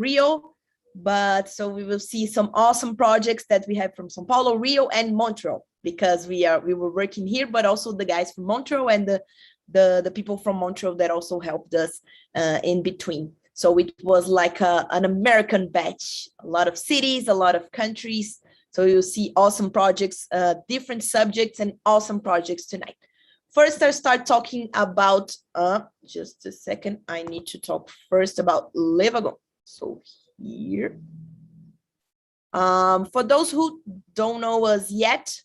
Rio, but so we will see some awesome projects that we have from São Paulo, Rio, and Montreal, because we were working here, but also the guys from Montreal and the people from Montreal that also helped us in between. So it was like an American batch, a lot of cities, a lot of countries. So you'll see awesome projects, different subjects, and awesome projects tonight. First, I'll start talking about, just a second, I need to talk first about Wagon. So here, for those who don't know us yet,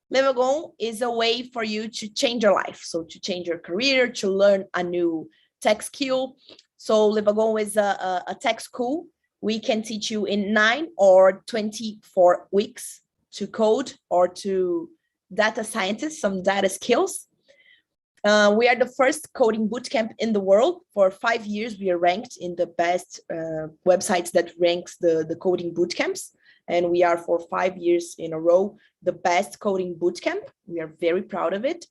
Wagon is a way for you to change your life. So to change your career, to learn a new tech skill. So Wagon is a tech school. We can teach you in 9 or 24 weeks to code or to data scientists, some data skills. We are the first coding bootcamp in the world. For 5 years, we are ranked in the best websites that ranks the coding bootcamps. And we are for 5 years in a row, the best coding bootcamp. We are very proud of it.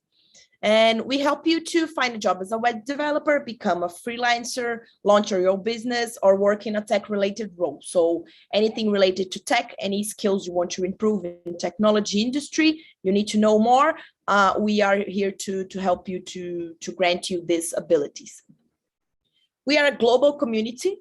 And we help you to find a job as a web developer, become a freelancer, launch your own business, or work in a tech-related role. So anything related to tech, any skills you want to improve in technology industry, you need to know more. We are here to help you to grant you these abilities. We are a global community.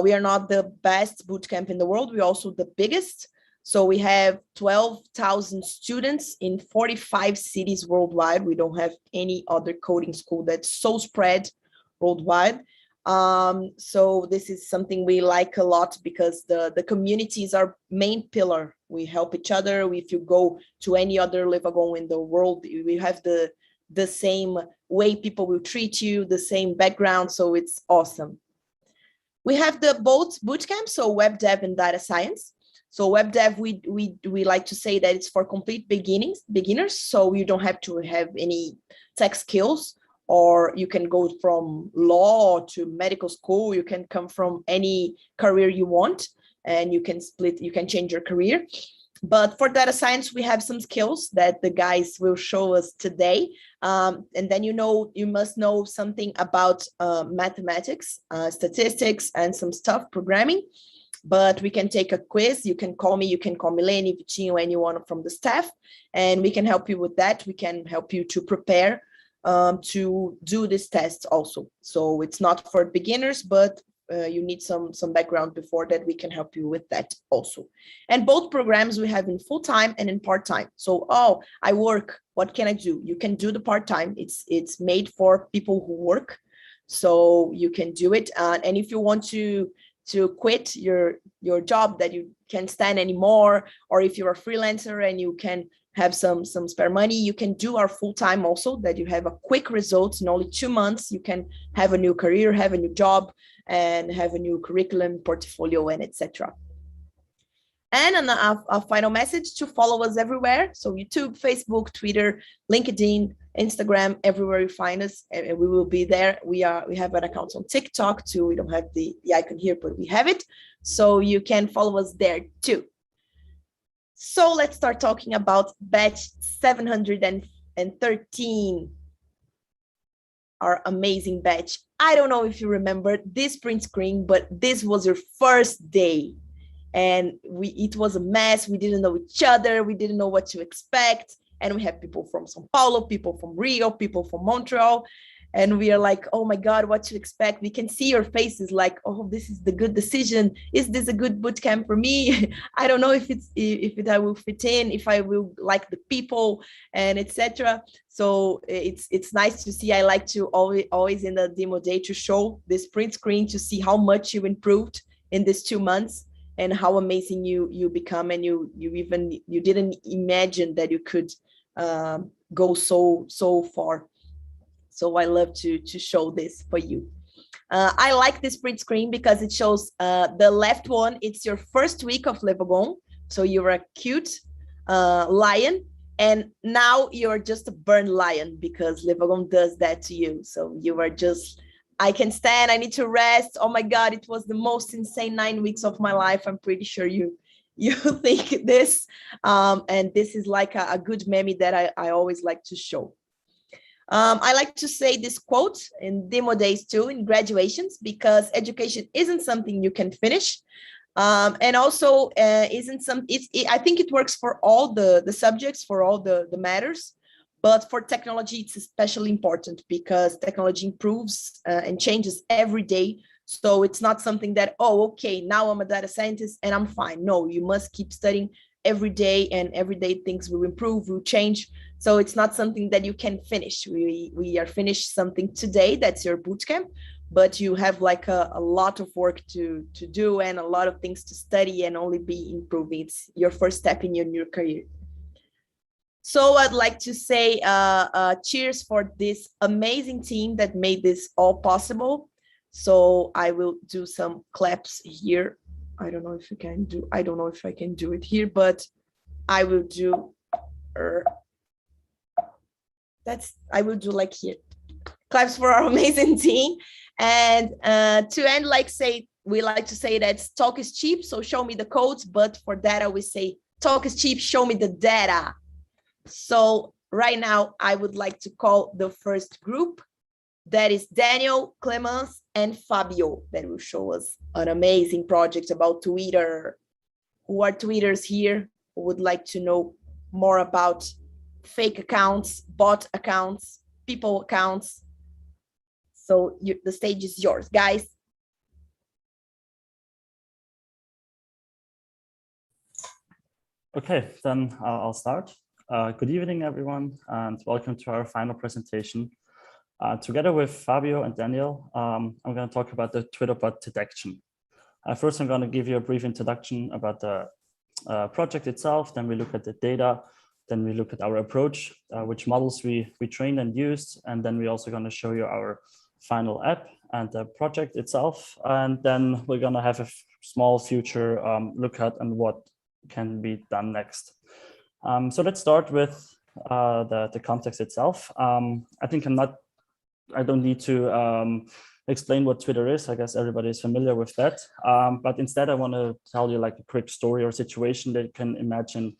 We are not the best bootcamp in the world. We're also the biggest. So we have 12,000 students in 45 cities worldwide. We don't have any other coding school that's so spread worldwide. So this is something we like a lot because the community is our main pillar. We help each other. If you go to any other Wagon in the world, we have the same way people will treat you, the same background. So it's awesome. We have the both bootcamps, so web dev and data science. So web dev, we like to say that it's for complete beginners. So you don't have to have any tech skills, or you can go from law to medical school. You can come from any career you want, and you can change your career. But for data science, we have some skills that the guys will show us today. And then you must know something about mathematics, statistics, and some stuff, programming. But we can take a quiz. You can call me Lenny, Vitinho, anyone from the staff, and we can help you with that. We can help you to prepare to do this test also. So it's not for beginners, but you need some background before that. We can help you with that also. And both programs we have in full-time and in part-time. So, I work, what can I do? You can do the part-time. It's made for people who work, so you can do it. And if you want to quit your job that you can't stand anymore, or if you're a freelancer and you can have some spare money, you can do our full-time also, that you have a quick results in only 2 months. You can have a new career, have a new job, and have a new curriculum, portfolio, and etc. And a final message to follow us everywhere. So YouTube, Facebook, Twitter, LinkedIn, Instagram, everywhere you find us, and we will be there. We have an account on TikTok too. We don't have the icon here, but we have it. So you can follow us there too. So let's start talking about batch 713. Our amazing batch. I don't know if you remember this print screen, but this was your first day. And it was a mess. We didn't know each other. We didn't know what to expect. And we have people from São Paulo, people from Rio, people from Montreal. And we are like, oh my God, what to expect? We can see your faces like, oh, this is the good decision. Is this a good bootcamp for me? I don't know if I will fit in, if I will like the people, and etc. So it's nice to see. I like to always in the demo day to show this print screen to see how much you improved in these 2 months and how amazing you become, and you didn't imagine that you could go so far. So I love to show this for you. I like this print screen because it shows the left one. It's your first week of Wagon. So you're a cute lion. And now you're just a burned lion because Wagon does that to you. So you are just, I can stand, I need to rest. Oh my God, it was the most insane 9 weeks of my life. I'm pretty sure you think this. And this is like a good meme that I always like to show. I like to say this quote in demo days too, in graduations, because education isn't something you can finish. And also isn't some, I think it works for all the subjects, for all the matters, but for technology, it's especially important because technology improves and changes every day. So it's not something that, oh, okay, now I'm a data scientist and I'm fine. No, you must keep studying every day, and every day things will improve, will change. So it's not something that you can finish. We are finished something today, that's your bootcamp, but you have like a lot of work to do and a lot of things to study and only be improving. It's your first step in your new career. So I'd like to say cheers for this amazing team that made this all possible. So I will do some claps here. I don't know if I can do it here, but I will do I will do like here. Claps for our amazing team. And to end, we like to say that talk is cheap, so show me the codes, but for data we say talk is cheap, show me the data. So right now I would like to call the first group. That is Daniel, Clemens, and Fabio, that will show us an amazing project about Twitter. Who are tweeters here? Who would like to know more about fake accounts, bot accounts, people accounts? So the stage is yours, guys. Okay, then I'll start. Good evening, everyone, and welcome to our final presentation. Together with Fabio and Daniel, I'm going to talk about the Twitter bot detection. First, I'm going to give you a brief introduction about the project itself. Then we look at the data. Then we look at our approach, which models we trained and used. And then we're also going to show you our final app and the project itself. And then we're going to have a small future look at and what can be done next. So let's start with the context itself. I don't need to explain what Twitter is. I guess everybody is familiar with that. But instead, I want to tell you like a quick story or situation that you can imagine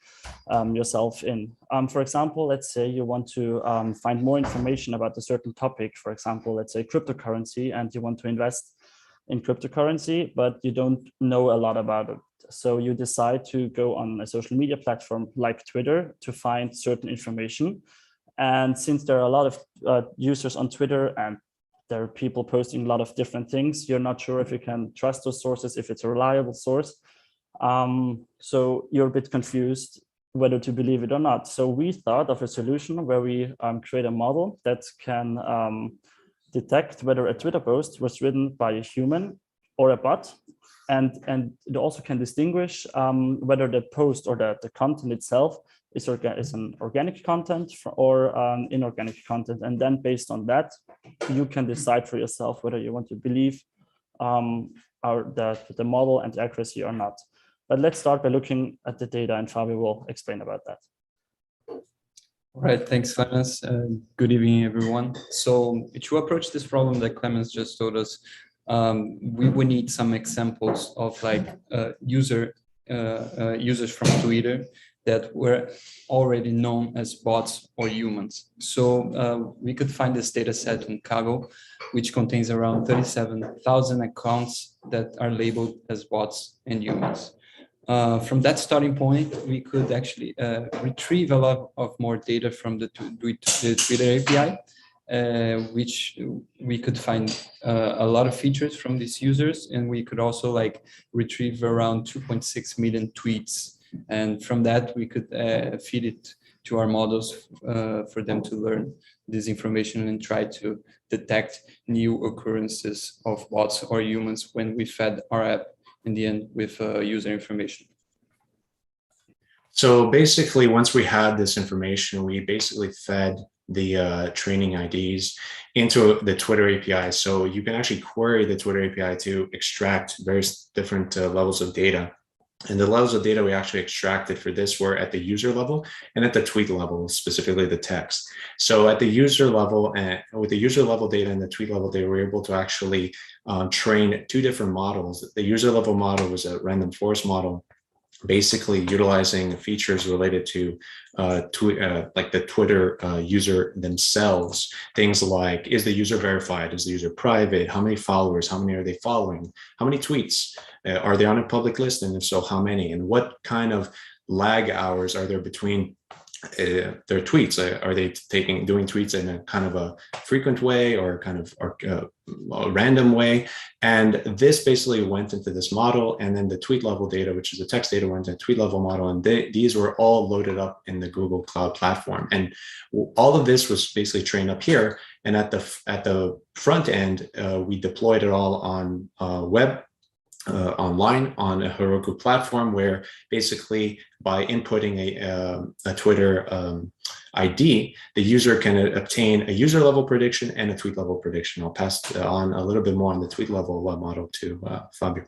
yourself in. For example, let's say you want to find more information about a certain topic. For example, let's say cryptocurrency, and you want to invest in cryptocurrency, but you don't know a lot about it. So you decide to go on a social media platform like Twitter to find certain information. And since there are a lot of users on Twitter and there are people posting a lot of different things, you're not sure if you can trust those sources, if it's a reliable source. So you're a bit confused whether to believe it or not. So we thought of a solution where we create a model that can detect whether a Twitter post was written by a human or a bot. And it also can distinguish whether the post or the content itself is an organic content or inorganic content. And then based on that, you can decide for yourself whether you want to believe the model and the accuracy or not. But let's start by looking at the data, and Fabio will explain about that. All right, thanks, Clemens. Good evening, everyone. So to approach this problem that Clemens just told us, we would need some examples of like users from Twitter that were already known as bots or humans. So we could find this data set on Kaggle, which contains around 37,000 accounts that are labeled as bots and humans. From that starting point, we could actually retrieve a lot of more data from the Twitter API, which we could find a lot of features from these users, and we could also like retrieve around 2.6 million tweets. And from that, we could feed it to our models for them to learn this information and try to detect new occurrences of bots or humans when we fed our app in the end with user information. So basically, once we had this information, we basically fed the training IDs into the Twitter API. So you can actually query the Twitter API to extract various different levels of data. And the levels of data we actually extracted for this were at the user level and at the tweet level, specifically the text. So at the user level, and with the user level data and the tweet level data, we were able to actually train two different models. The user level model was a random forest model. basically utilizing features related to like the Twitter user themselves. Things like, is the user verified? Is the user private? How many followers? How many are they following? How many tweets? Are they on a public list? And if so, how many? And what kind of lag hours are there between their tweets? Are they doing tweets in a kind of a frequent way or kind of a random way? And this basically went into this model, and then the tweet level data, which is the text data, went into a tweet level model, and these were all loaded up in the Google Cloud platform. And all of this was basically trained up here. And at the front end, we deployed it all on online on a Heroku platform, where basically by inputting a Twitter ID, the user can obtain a user level prediction and a tweet level prediction. I'll pass on a little bit more on the tweet level model to Fabio.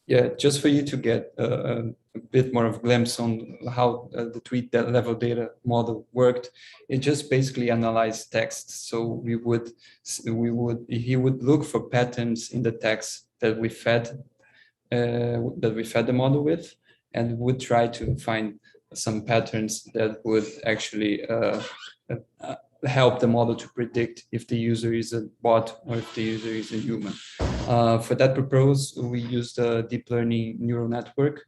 Yeah, just for you to get a bit more of a glimpse on how the tweet level data model worked, it just basically analyzed text. So he would look for patterns in the text that we fed the model with, and would try to find some patterns that would actually help the model to predict if the user is a bot or if the user is a human. For that purpose, we used a deep learning neural network,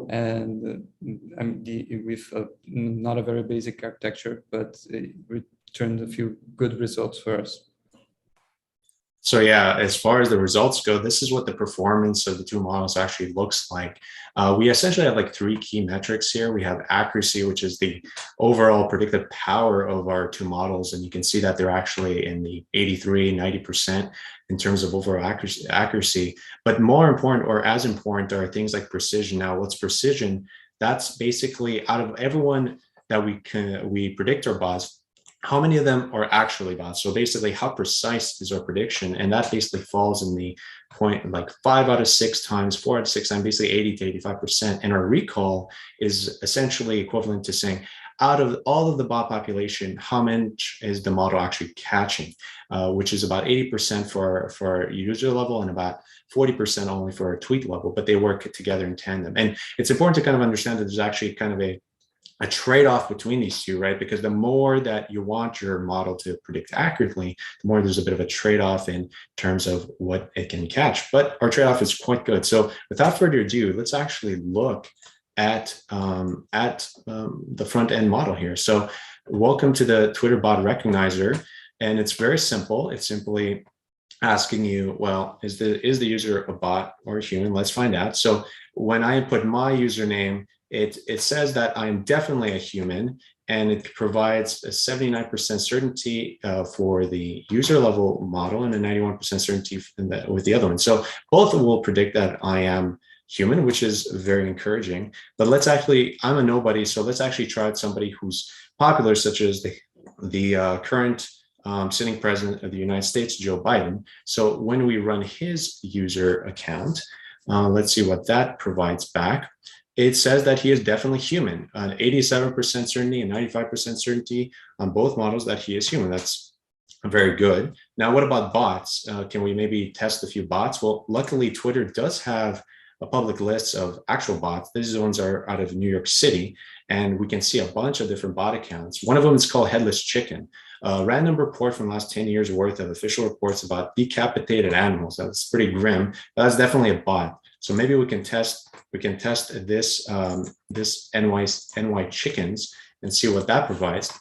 and with not a very basic architecture, but it returned a few good results for us. So yeah, as far as the results go, this is what the performance of the two models actually looks like. We essentially have like three key metrics here. We have accuracy, which is the overall predictive power of our two models. And you can see that they're actually in the 83, 90% in terms of overall accuracy. But more important, or as important, are things like precision. Now, what's precision? That's basically, out of everyone that we predict our bots, how many of them are actually bots? So basically, how precise is our prediction? And that basically falls in the point like 5 out of 6 times, 4 out of 6 times, basically 80 to 85%. And our recall is essentially equivalent to saying, out of all of the bot population, how much is the model actually catching? Which is about 80% for our user level and about 40% only for our tweet level, but they work together in tandem. And it's important to kind of understand that there's actually kind of a trade-off between these two, right? Because the more that you want your model to predict accurately, the more there's a bit of a trade-off in terms of what it can catch. But our trade-off is quite good. So without further ado, let's actually look at the front-end model here. So welcome to the Twitter bot recognizer. And it's very simple. It's simply asking you, well, is the user a bot or a human? Let's find out. So when I input my username, it says that I'm definitely a human, and it provides a 79% certainty for the user level model and a 91% certainty with the other one. So both will predict that I am human, which is very encouraging. But I'm a nobody, so let's actually try out somebody who's popular, such as the current sitting president of the United States, Joe Biden. So when we run his user account, let's see what that provides back. It says that he is definitely human, an 87% certainty and 95% certainty on both models that he is human. That's very good. Now, what about bots? Can we maybe test a few bots? Well, luckily, Twitter does have a public list of actual bots. These ones are out of New York City, and we can see a bunch of different bot accounts. One of them is called Headless Chicken. A random report from the last 10 years worth of official reports about decapitated animals. That's pretty grim. That's definitely a bot. So maybe we can test this NY chickens and see what that provides.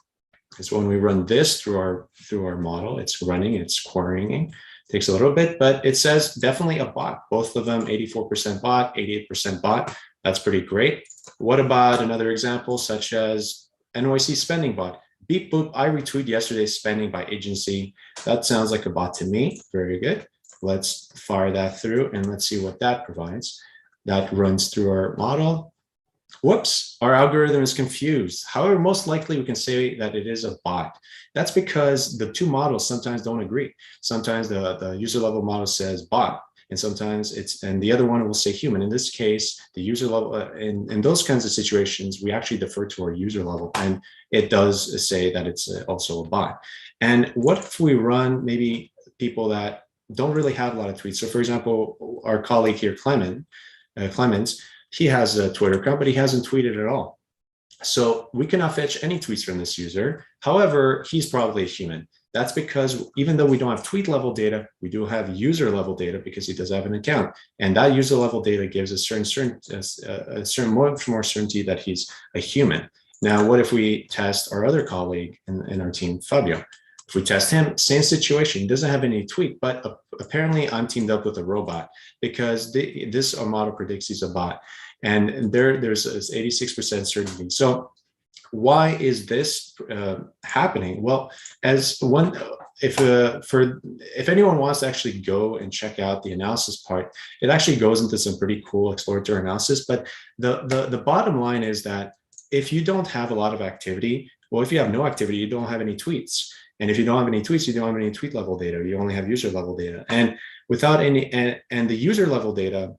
Because when we run this through our model, it's running, it's querying. Takes a little bit, but it says definitely a bot. Both of them 84% bot, 88% bot. That's pretty great. What about another example, such as NYC spending bot? Beep boop, I retweet yesterday's spending by agency. That sounds like a bot to me. Very good. Let's fire that through and let's see what that provides. That runs through our model. Whoops, our algorithm is confused. However, most likely we can say that it is a bot. That's because the two models sometimes don't agree. Sometimes the user level model says bot, and sometimes and the other one will say human. In this case, the user level, in those kinds of situations, we actually defer to our user level, and it does say that it's also a bot. And what if we run maybe people that don't really have a lot of tweets? So for example, our colleague here, Clemens, he has a Twitter account, but he hasn't tweeted at all. So we cannot fetch any tweets from this user. However, he's probably a human. That's because even though we don't have tweet level data, we do have user level data because he does have an account. And that user level data gives a certain more certainty that he's a human. Now, what if we test our other colleague in our team, Fabio? If we test him, same situation, he doesn't have any tweet, but apparently I'm teamed up with a robot because this model predicts he's a bot. And there's 86% certainty. So why is this happening? Well, as one, if anyone wants to actually go and check out the analysis part, it actually goes into some pretty cool exploratory analysis. But the bottom line is that if you don't have a lot of activity, well, if you have no activity, you don't have any tweets. And if you don't have any tweets, you don't have any tweet level data. You only have user level data. And without any, and the user level data,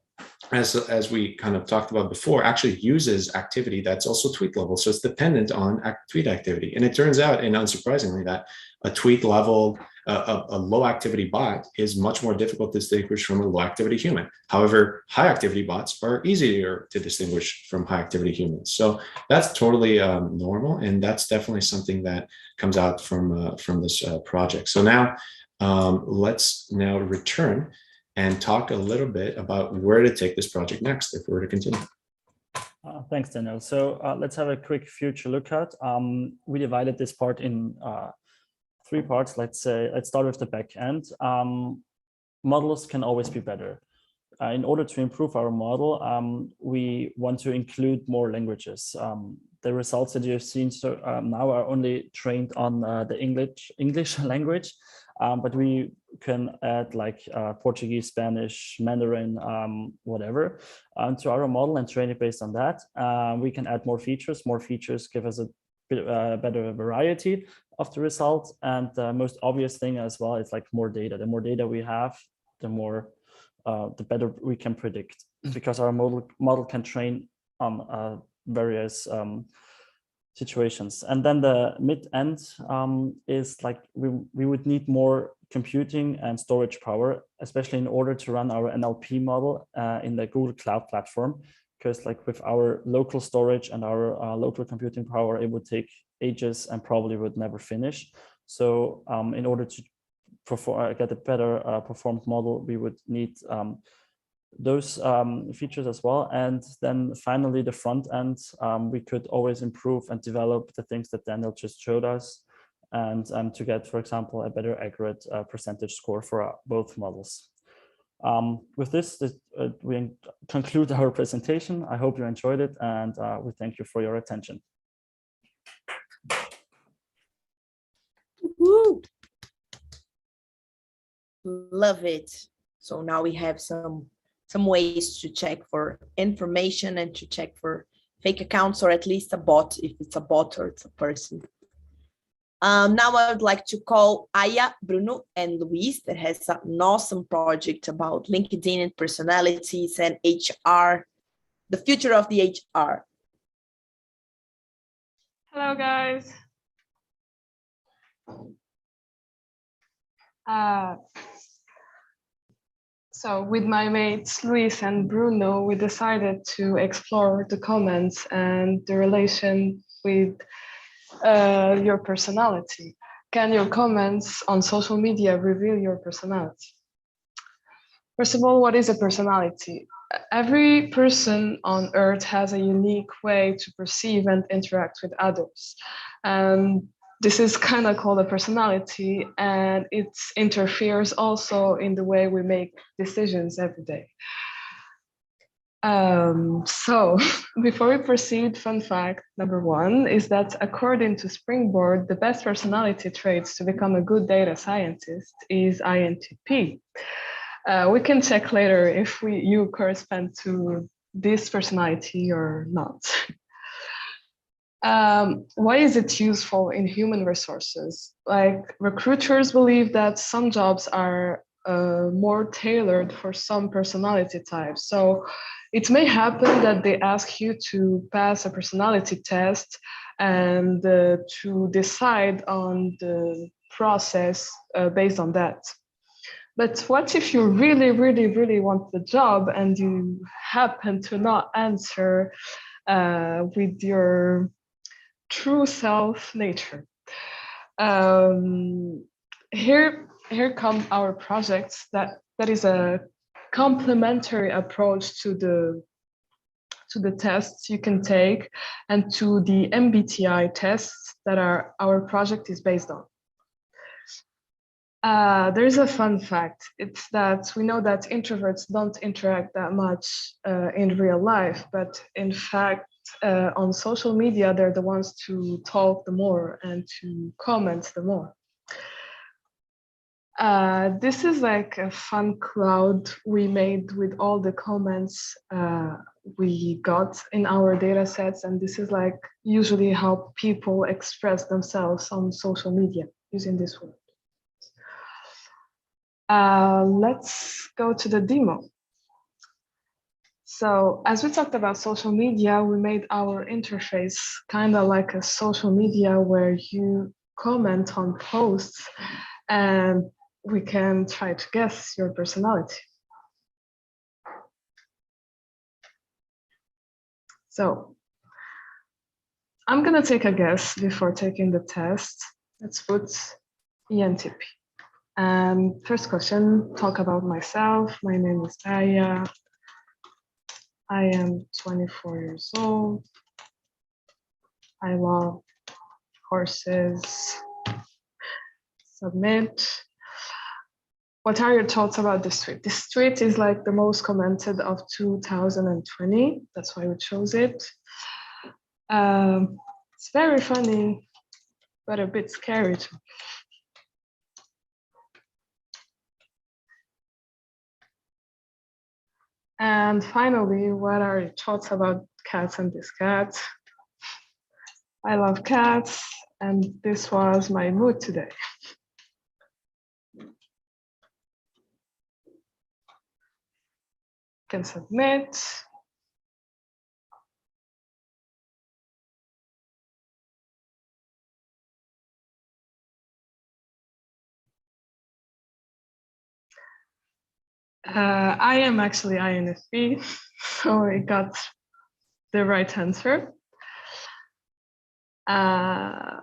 as we kind of talked about before, actually uses activity that's also tweet level. So it's dependent on tweet activity. And it turns out, and unsurprisingly, that a tweet level, a low activity bot is much more difficult to distinguish from a low activity human. However, high activity bots are easier to distinguish from high activity humans. So that's totally normal. And that's definitely something that comes out from this project. So now let's now return and talk a little bit about where to take this project next if we were to continue. Thanks, Daniel. So let's have a quick future look at. We divided this part in 3 parts. Let's start with the back end. Models can always be better. In order to improve our model, we want to include more languages. The results that you've seen now are only trained on the English language, but we can add like Portuguese, Spanish, Mandarin, whatever, to our model and train it based on that. We can add more features. More features give us a bit better variety of the results. And the most obvious thing as well is like more data. The more data we have, the better we can predict, because our model can train on various situations. And then the mid-end is like we would need more computing and storage power, especially in order to run our NLP model in the Google Cloud platform, because like with our local storage and our local computing power, it would take ages and probably would never finish. So in order to get a better performed model, we would need those features as well. And then finally, the front end, we could always improve and develop the things that Daniel just showed us, and to get, for example, a better accurate percentage score for both models. With this, we conclude our presentation. I hope you enjoyed it, and we thank you for your attention. Woo! Love it. So now we have some ways to check for information and to check for fake accounts, or at least a bot, if it's a bot or it's a person. Now I would like to call Aya, Bruno, and Luis, that has an awesome project about LinkedIn and personalities and HR, the future of the HR. Hello, guys. So with my mates, Luis and Bruno, we decided to explore the comments and the relation with your personality. Can your comments on social media reveal your personality? First of all, what is a personality? Every person on Earth has a unique way to perceive and interact with others. And this is kind of called a personality, and it interferes also in the way we make decisions every day. So before we proceed, fun fact number 1 is that according to Springboard, the best personality traits to become a good data scientist is INTP. We can check later if you correspond to this personality or not. Why is it useful in human resources? Like, recruiters believe that some jobs are more tailored for some personality types. So it may happen that they ask you to pass a personality test and to decide on the process based on that. But what if you really, really, really want the job and you happen to not answer with your true self nature? Here come our projects that is a complementary approach to the tests you can take and to the MBTI tests that our project is based on. There's a fun fact. It's that we know that introverts don't interact that much in real life, but in fact, on social media, they're the ones to talk the more and to comment the more. This is like a fun cloud we made with all the comments we got in our data sets. And this is like usually how people express themselves on social media using this word. Let's go to the demo. So as we talked about social media, we made our interface kind of like a social media where you comment on posts and we can try to guess your personality. So I'm gonna take a guess before taking the test. Let's put ENTP. First question, talk about myself. My name is Aya. I am 24 years old. I love horses. Submit. What are your thoughts about this tweet? This tweet is like the most commented of 2020. That's why we chose it. It's very funny, but a bit scary too. And finally, what are your thoughts about cats and this cat? I love cats, and this was my mood today. Can submit. I am actually INFP, so I got the right answer. And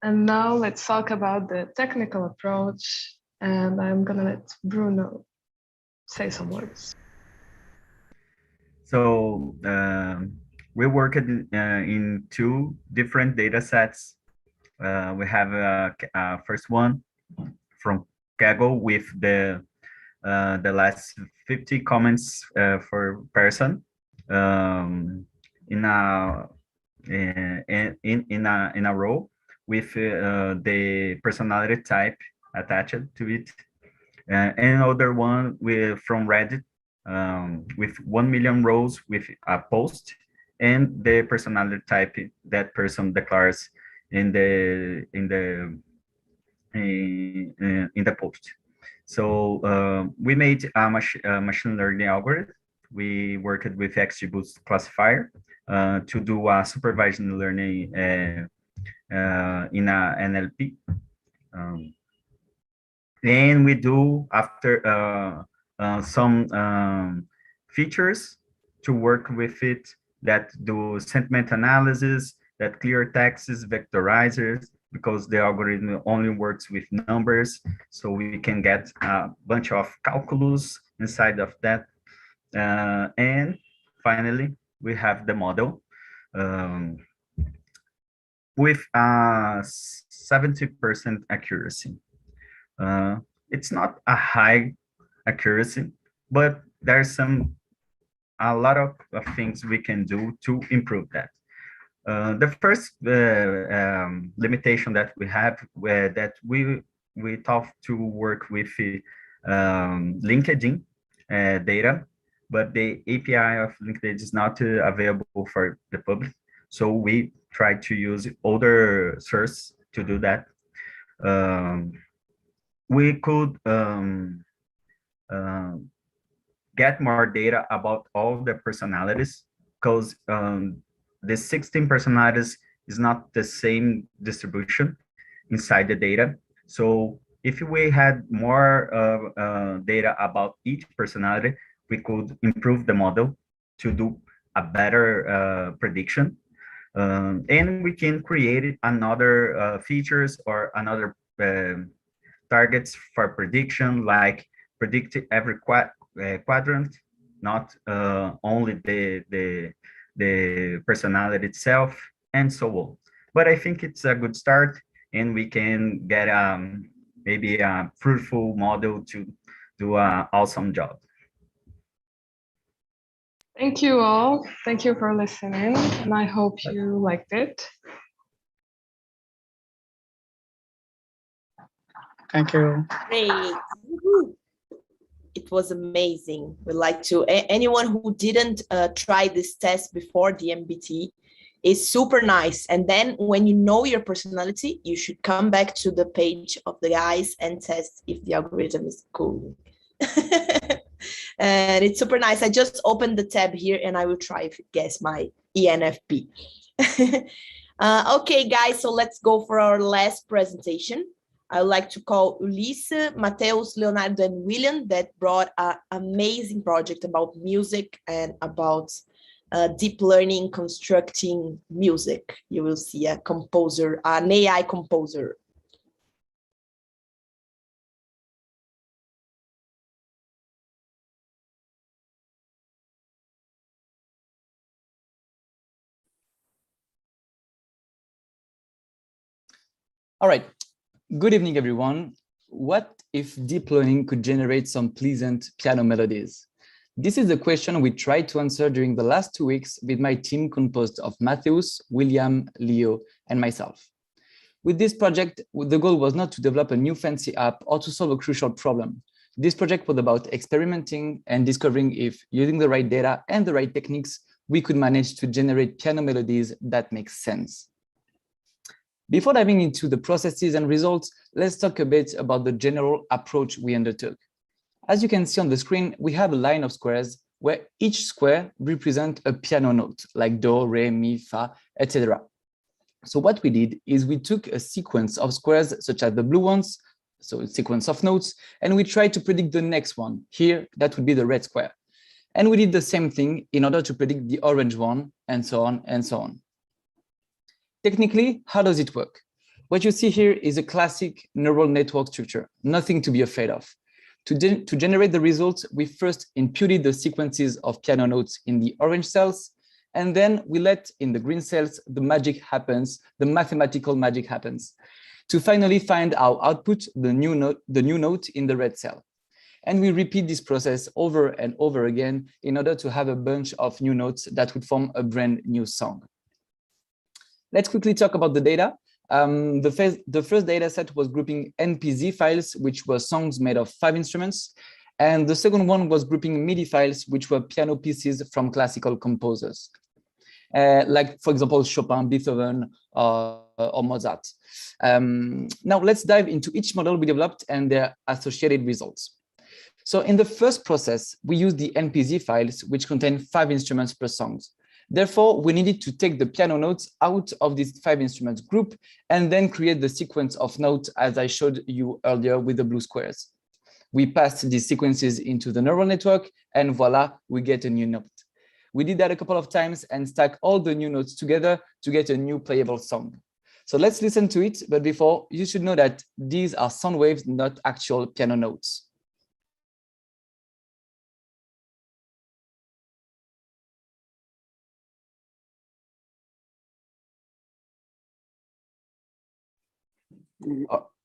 now let's talk about the technical approach, and I'm gonna let Bruno say some words. So we worked in two different data sets. We have a first one from Kaggle with the last 50 comments for person in a row with the personality type attached to it. And another one from Reddit with 1 million rows with a post and the personality type that person declares in the post. So we made a machine learning algorithm. We worked with XGBoost classifier to do a supervised learning in a NLP. And we do after some features to work with it that do sentiment analysis, that clear texts, vectorizers, because the algorithm only works with numbers. So we can get a bunch of calculus inside of that. And finally, we have the model with 70% accuracy. It's not a high accuracy, but there's a lot of things we can do to improve that. The first limitation that we have that we thought to work with LinkedIn data, but the API of LinkedIn is not available for the public. So we try to use other source to do that. We could get more data about all the personalities, because the 16 personalities is not the same distribution inside the data. So if we had more data about each personality, we could improve the model to do a better prediction. And we can create another features or another targets for prediction, like predict every quadrant, not only the personality itself, and so on. But I think it's a good start, and we can get maybe a fruitful model to do an awesome job. Thank you all. Thank you for listening, and I hope you liked it. Thank you. Great. Woohoo. It was amazing. We'd like to, anyone who didn't try this test before the MBT, is super nice. And then when you know your personality, you should come back to the page of the guys and test if the algorithm is cool. And it's super nice. I just opened the tab here and I will try if it gets my ENFP. Okay, guys, so let's go for our last presentation. I would like to call Ulisse, Mateus, Leonardo, and William that brought an amazing project about music and about deep learning constructing music. You will see a composer, an AI composer. All right. Good evening, everyone. What if deep learning could generate some pleasant piano melodies? This is the question we tried to answer during the last 2 weeks with my team composed of Mateus, William, Leo, and myself. With this project, the goal was not to develop a new fancy app or to solve a crucial problem. This project was about experimenting and discovering if, using the right data and the right techniques, we could manage to generate piano melodies that make sense. Before diving into the processes and results, let's talk a bit about the general approach we undertook. As you can see on the screen, we have a line of squares where each square represents a piano note, like do, re, mi, fa, etc. So what we did is we took a sequence of squares, such as the blue ones, so a sequence of notes, and we tried to predict the next one. Here, that would be the red square. And we did the same thing in order to predict the orange one, and so on and so on. Technically, how does it work? What you see here is a classic neural network structure, nothing to be afraid of. To generate the results, we first imputed the sequences of piano notes in the orange cells, and then we let in the green cells the magic happens, the mathematical magic happens, to finally find our output, the new note in the red cell. And we repeat this process over and over again in order to have a bunch of new notes that would form a brand new song. Let's quickly talk about the data. The first data set was grouping NPZ files, which were songs made of 5 instruments. And the second one was grouping MIDI files, which were piano pieces from classical composers, like, for example, Chopin, Beethoven, or Mozart. Now, let's dive into each model we developed and their associated results. So in the first process, we used the NPZ files, which contain 5 instruments per song. Therefore, we needed to take the piano notes out of this 5 instruments group and then create the sequence of notes as I showed you earlier with the blue squares. We passed these sequences into the neural network and voila, we get a new note. We did that a couple of times and stack all the new notes together to get a new playable song. So let's listen to it, but before, you should know that these are sound waves, not actual piano notes.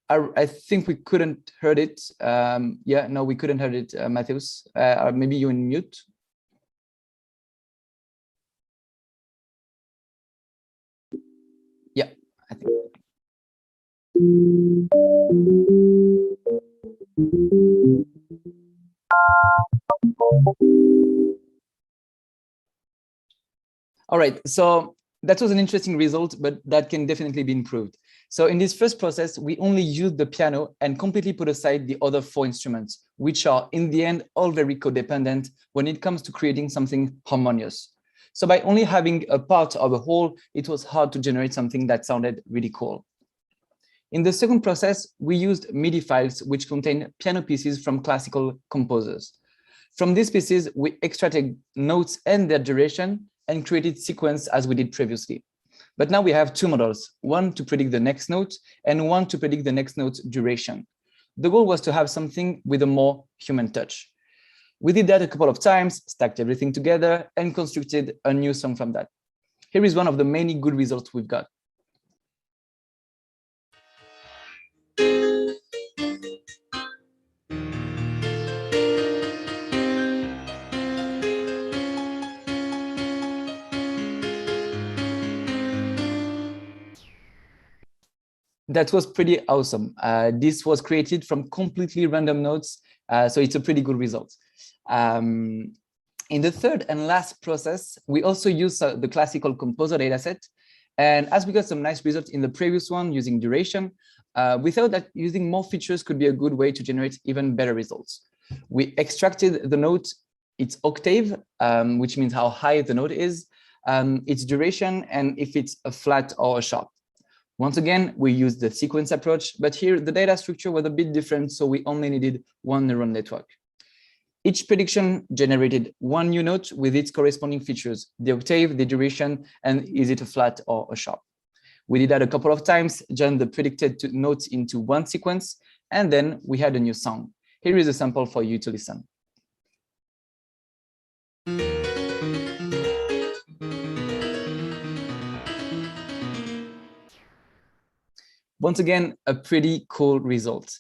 I think we couldn't heard it. Yeah, no, we couldn't heard it, Mateus. Or maybe you in mute. Yeah, I think. All right, so that was an interesting result, but that can definitely be improved. So in this first process, we only used the piano and completely put aside the other 4 instruments, which are in the end all very codependent when it comes to creating something harmonious. So by only having a part of a whole, it was hard to generate something that sounded really cool. In the second process, we used MIDI files which contain piano pieces from classical composers. From these pieces, we extracted notes and their duration and created sequence as we did previously. But now we have two models, one to predict the next note and one to predict the next note's duration. The goal was to have something with a more human touch. We did that a couple of times, stacked everything together, and constructed a new song from that. Here is one of the many good results we've got. That was pretty awesome. This was created from completely random notes, so it's a pretty good result. In the third and last process, we also used the classical composer dataset. And as we got some nice results in the previous one using duration, we thought that using more features could be a good way to generate even better results. We extracted the note, its octave, which means how high the note is, its duration, and if it's a flat or a sharp. Once again, we used the sequence approach, but here the data structure was a bit different, so we only needed one neural network. Each prediction generated one new note with its corresponding features, the octave, the duration, and is it a flat or a sharp. We did that a couple of times, joined the predicted notes into one sequence, and then we had a new song. Here is a sample for you to listen. Once again, a pretty cool result.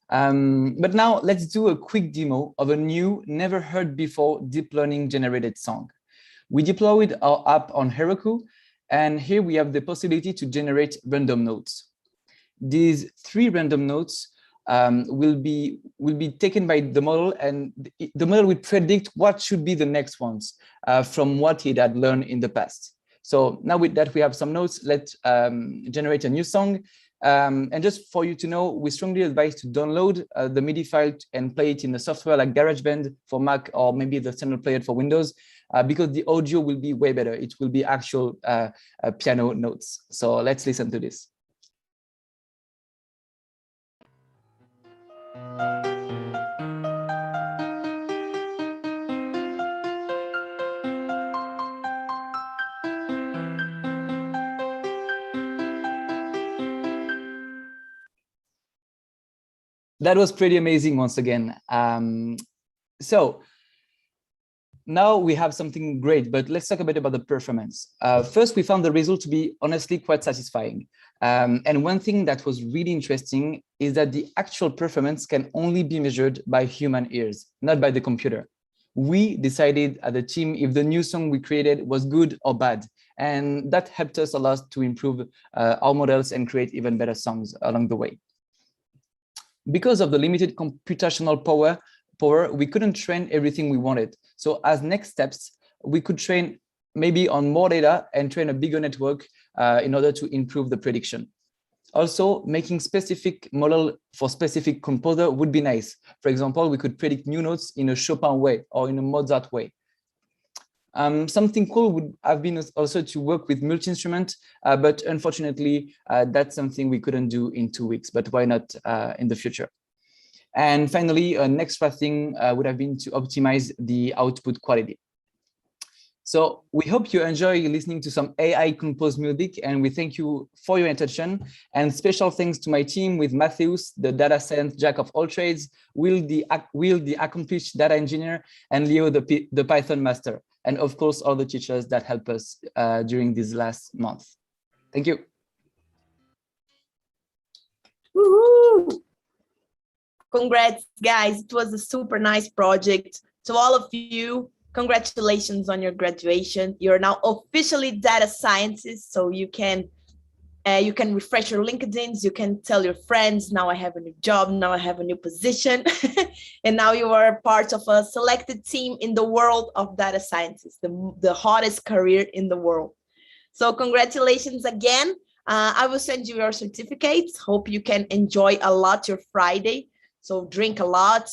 But now let's do a quick demo of a new, never heard before deep learning generated song. We deployed our app on Heroku, and here we have the possibility to generate random notes. These 3 random notes will be taken by the model, and the model will predict what should be the next ones from what it had learned in the past. So now with that, we have some notes. Let's generate a new song. And just for you to know, we strongly advise to download the MIDI file and play it in a software like GarageBand for Mac, or maybe the standard player for Windows, because the audio will be way better. It will be actual piano notes. So let's listen to this. That was pretty amazing once again. So now we have something great, but let's talk a bit about the performance. First, we found the result to be honestly quite satisfying. And one thing that was really interesting is that the actual performance can only be measured by human ears, not by the computer. We decided as a team if the new song we created was good or bad. And that helped us a lot to improve our models and create even better songs along the way. Because of the limited computational power, we couldn't train everything we wanted. So as next steps, we could train maybe on more data and train a bigger network in order to improve the prediction. Also, making specific model for specific composer would be nice. For example, we could predict new notes in a Chopin way or in a Mozart way. Something cool would have been also to work with multi-instrument, but unfortunately, that's something we couldn't do in 2 weeks, but why not in the future? And finally, an extra thing would have been to optimize the output quality. So we hope you enjoy listening to some AI composed music, and we thank you for your attention. And special thanks to my team with Matthews, the data science jack of all trades, Will, the accomplished data engineer, and Leo, the Python master. And of course, all the teachers that help us during this last month. Thank you. Woohoo! Congrats, guys. It was a super nice project. To all of you, congratulations on your graduation. You're now officially data scientists, so you can refresh your LinkedIns, you can tell your friends, now I have a new job, now I have a new position. And now you are part of a selected team in the world of data scientists, the hottest career in the world. So congratulations again. I will send you your certificates. Hope you can enjoy a lot your Friday. So drink a lot,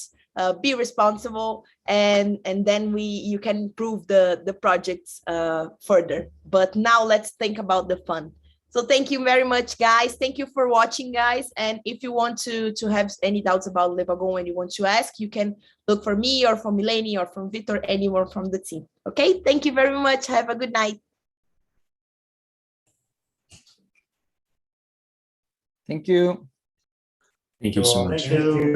be responsible, and then you can improve the projects further. But now let's think about the fun. So thank you very much, guys. Thank you for watching, guys. And if you want to have any doubts about Le Wagon and you want to ask, you can look for me or for Milene or from Victor, anyone from the team. Okay, thank you very much. Have a good night. Thank you. Thank you so much. Thank you.